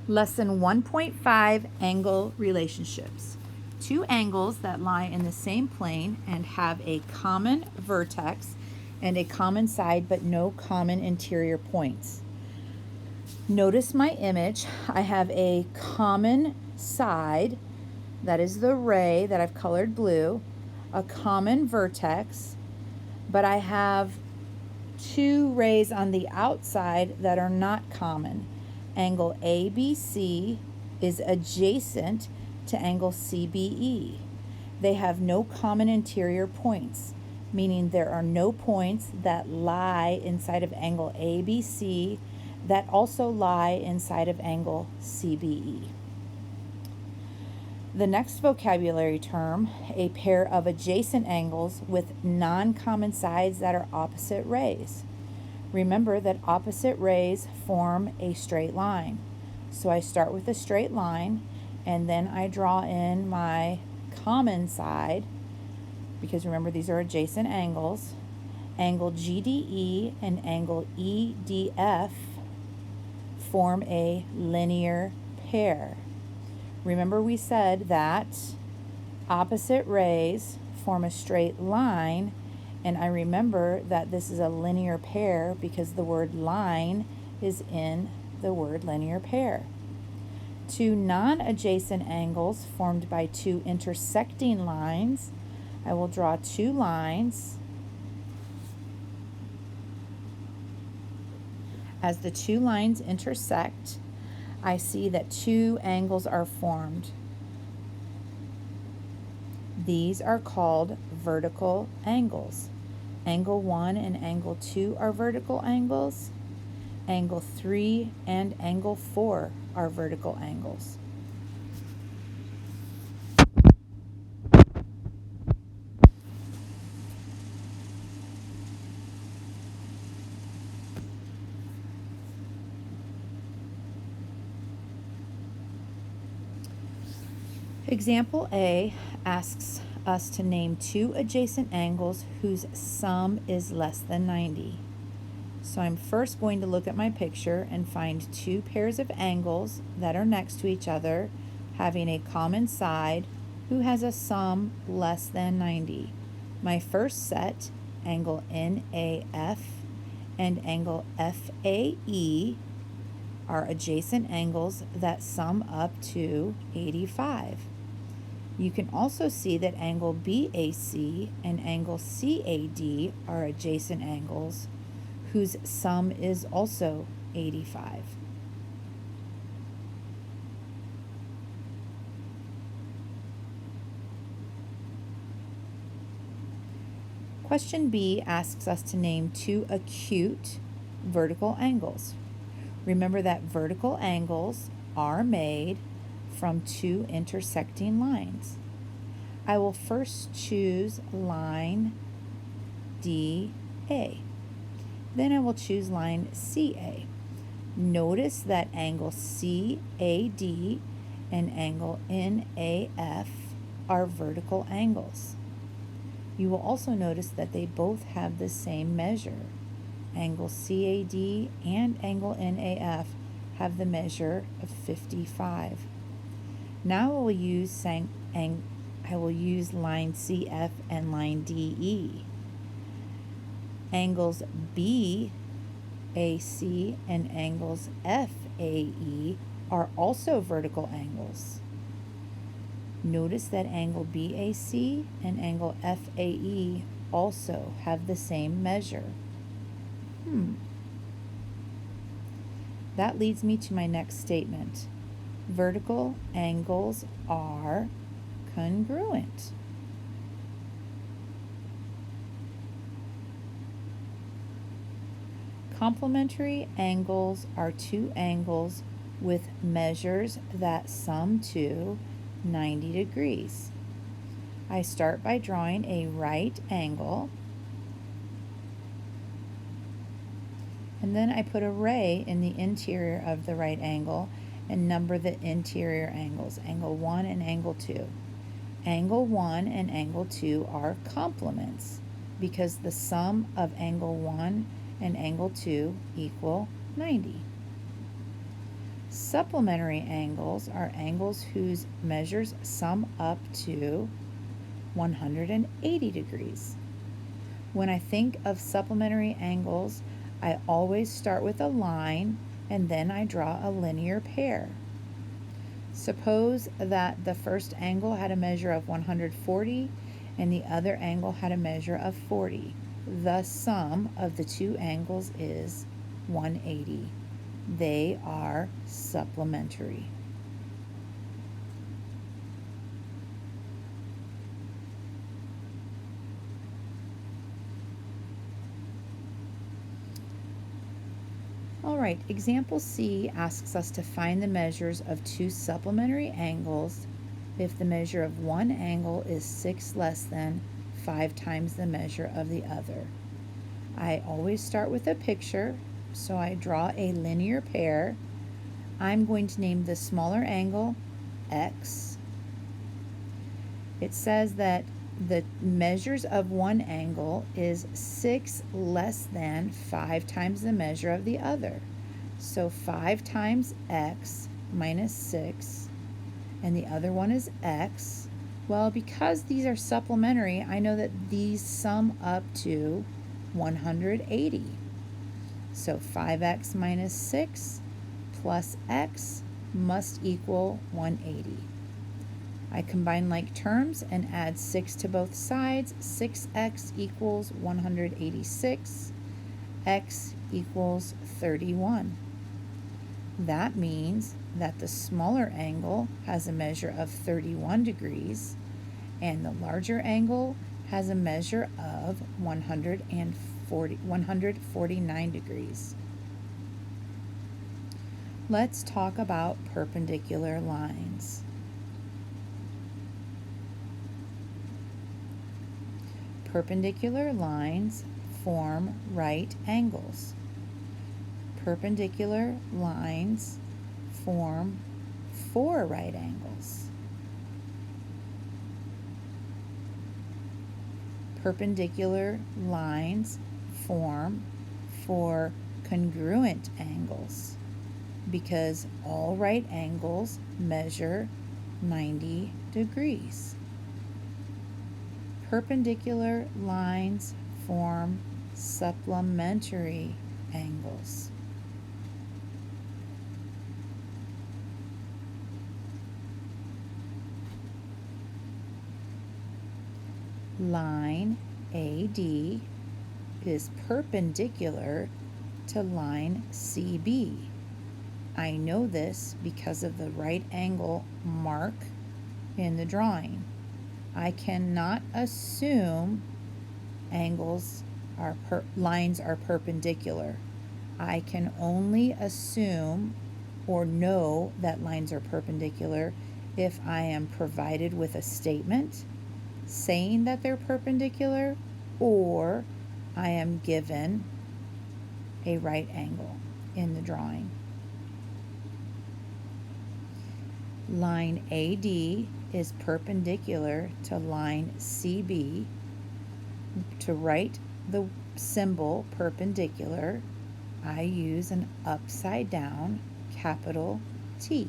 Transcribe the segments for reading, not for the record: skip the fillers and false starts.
Lesson 1.5, Angle Relationships. Two angles that lie in the same plane and have a common vertex and a common side but no common interior points. Notice my image. I have a common side, that is the ray that I've colored blue, a common vertex, but I have two rays on the outside that are not common. Angle ABC is adjacent to angle CBE. They have no common interior points, meaning there are no points that lie inside of angle ABC that also lie inside of angle CBE. The next vocabulary term, a pair of adjacent angles with non-common sides that are opposite rays. Remember that opposite rays form a straight line. So I start with a straight line and then I draw in my common side, because remember these are adjacent angles. Angle GDE and angle EDF form a linear pair. Remember we said that opposite rays form a straight line, and I remember that this is a linear pair because the word line is in the word linear pair. Two non-adjacent angles formed by two intersecting lines. I will draw two lines. As the two lines intersect, I see that two angles are formed. These are called vertical angles. Angle 1 and angle 2 are vertical angles. Angle 3 and angle 4 are vertical angles. Example A asks us to name two adjacent angles whose sum is less than 90. So I'm first going to look at my picture and find two pairs of angles that are next to each other, having a common side, who has a sum less than 90. My first set, angle NAF and angle FAE, are adjacent angles that sum up to 85. You can also see that angle BAC and angle CAD are adjacent angles whose sum is also 85. Question B asks us to name two acute vertical angles. Remember that vertical angles are made from two intersecting lines. I will first choose line DA. Then I will choose line CA. Notice that angle CAD and angle NAF are vertical angles. You will also notice that they both have the same measure. Angle CAD and angle NAF have the measure of 55. Now I will use line CF and line DE. Angles BAC and angles FAE are also vertical angles. Notice that angle BAC and angle FAE also have the same measure. That leads me to my next statement. Vertical angles are congruent. Complementary angles are two angles with measures that sum to 90 degrees. I start by drawing a right angle, and then I put a ray in the interior of the right angle and number the interior angles, angle 1 and angle 2. Angle 1 and angle 2 are complements because the sum of angle 1 and angle 2 equal 90. Supplementary angles are angles whose measures sum up to 180 degrees. When I think of supplementary angles, I always start with a line and then I draw a linear pair. Suppose that the first angle had a measure of 140 and the other angle had a measure of 40. The sum of the two angles is 180. They are supplementary. All right, example C asks us to find the measures of two supplementary angles if the measure of one angle is 6 less than 5 times the measure of the other. I always start with a picture, so I draw a linear pair. I'm going to name the smaller angle X. It says that the measures of one angle is 6 less than 5 times the measure of the other. So 5 times X minus 6, and the other one is X. Well, because these are supplementary, I know that these sum up to 180. So 5X minus 6 plus X must equal 180. I combine like terms and add 6 to both sides. 6x equals 186. X equals 31. That means that the smaller angle has a measure of 31 degrees and the larger angle has a measure of 149 degrees. Let's talk about perpendicular lines. Perpendicular lines form right angles. Perpendicular lines form 4 right angles. Perpendicular lines form 4 congruent angles because all right angles measure 90 degrees. Perpendicular lines form supplementary angles. Line AD is perpendicular to line CB. I know this because of the right angle mark in the drawing. I cannot assume lines are perpendicular. I can only assume or know that lines are perpendicular if I am provided with a statement saying that they're perpendicular or I am given a right angle in the drawing. Line AD is perpendicular to line CB. To write the symbol perpendicular, I use an upside down capital T.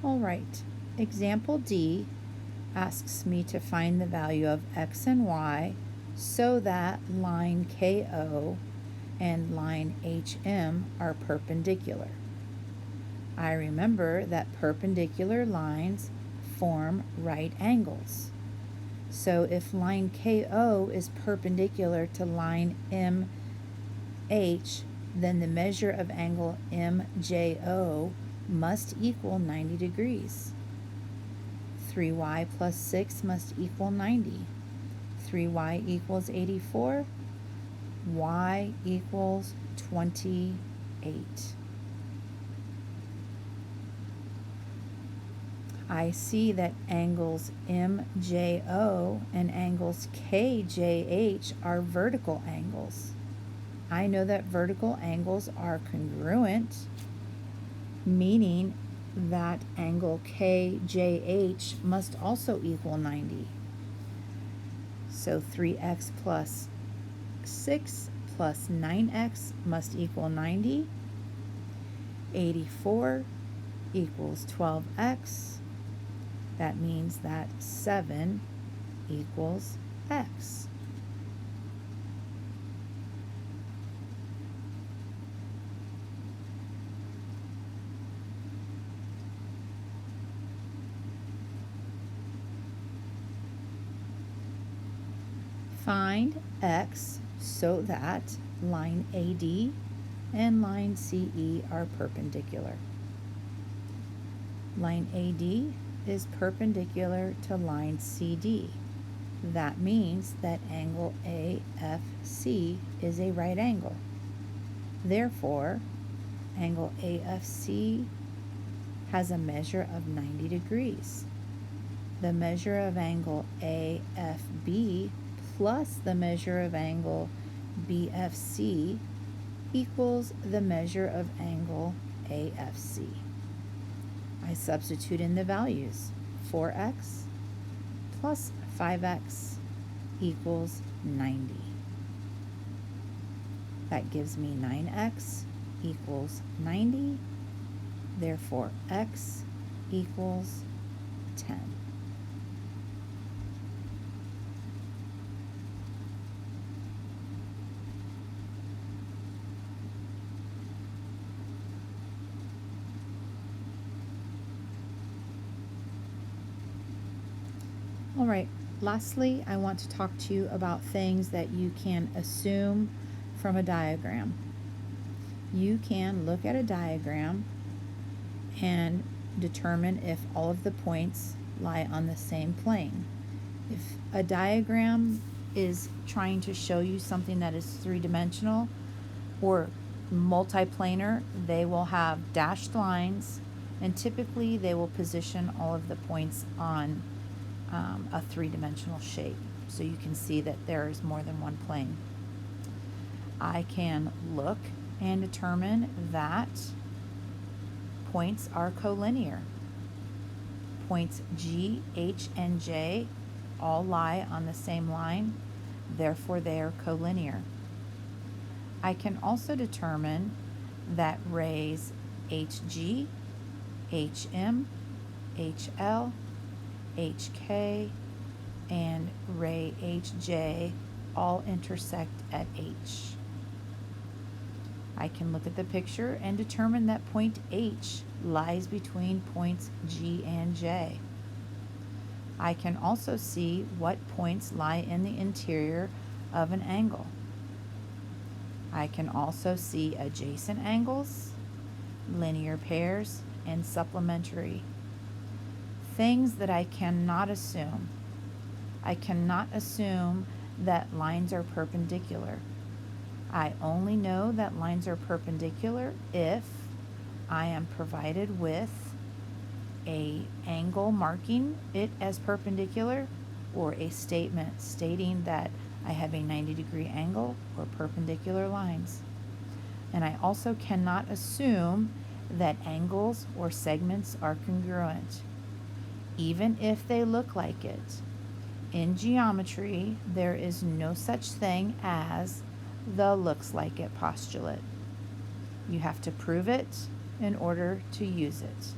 All right, example D asks me to find the value of x and y so that line KO and line HM are perpendicular. I remember that perpendicular lines form right angles. So if line KO is perpendicular to line MH, then the measure of angle MJO must equal 90 degrees. 3y plus 6 must equal 90. 3y equals 84. Y equals 28. I see that angles MJO and angles KJH are vertical angles. I know that vertical angles are congruent, meaning that angle KJH must also equal 90. So 3x plus 6 plus 9x must equal 90. 84 equals 12x. That means that 7 equals x. Find x so that line AD and line CE are perpendicular. Line AD is perpendicular to line CD. That means that angle AFC is a right angle. Therefore, angle AFC has a measure of 90 degrees. The measure of angle AFB plus the measure of angle BFC equals the measure of angle AFC. I substitute in the values. 4x plus 5x equals 90. That gives me 9x equals 90. Therefore, x equals 10. All right, lastly, I want to talk to you about things that you can assume from a diagram. You can look at a diagram and determine if all of the points lie on the same plane. If a diagram is trying to show you something that is three-dimensional or multiplanar, they will have dashed lines, and typically they will position all of the points on a three-dimensional shape, so you can see that there is more than one plane. I can look and determine that points are collinear. Points G, H, and J all lie on the same line, therefore they are collinear. I can also determine that rays HG, HM, HL, HK, and ray HJ all intersect at H. I can look at the picture and determine that point H lies between points G and J. I can also see what points lie in the interior of an angle. I can also see adjacent angles, linear pairs, and supplementary. Things that I cannot assume. I cannot assume that lines are perpendicular. I only know that lines are perpendicular if I am provided with an angle marking it as perpendicular, or a statement stating that I have a 90-degree angle or perpendicular lines. And I also cannot assume that angles or segments are congruent, even if they look like it. In geometry, there is no such thing as the looks like it postulate. You have to prove it in order to use it.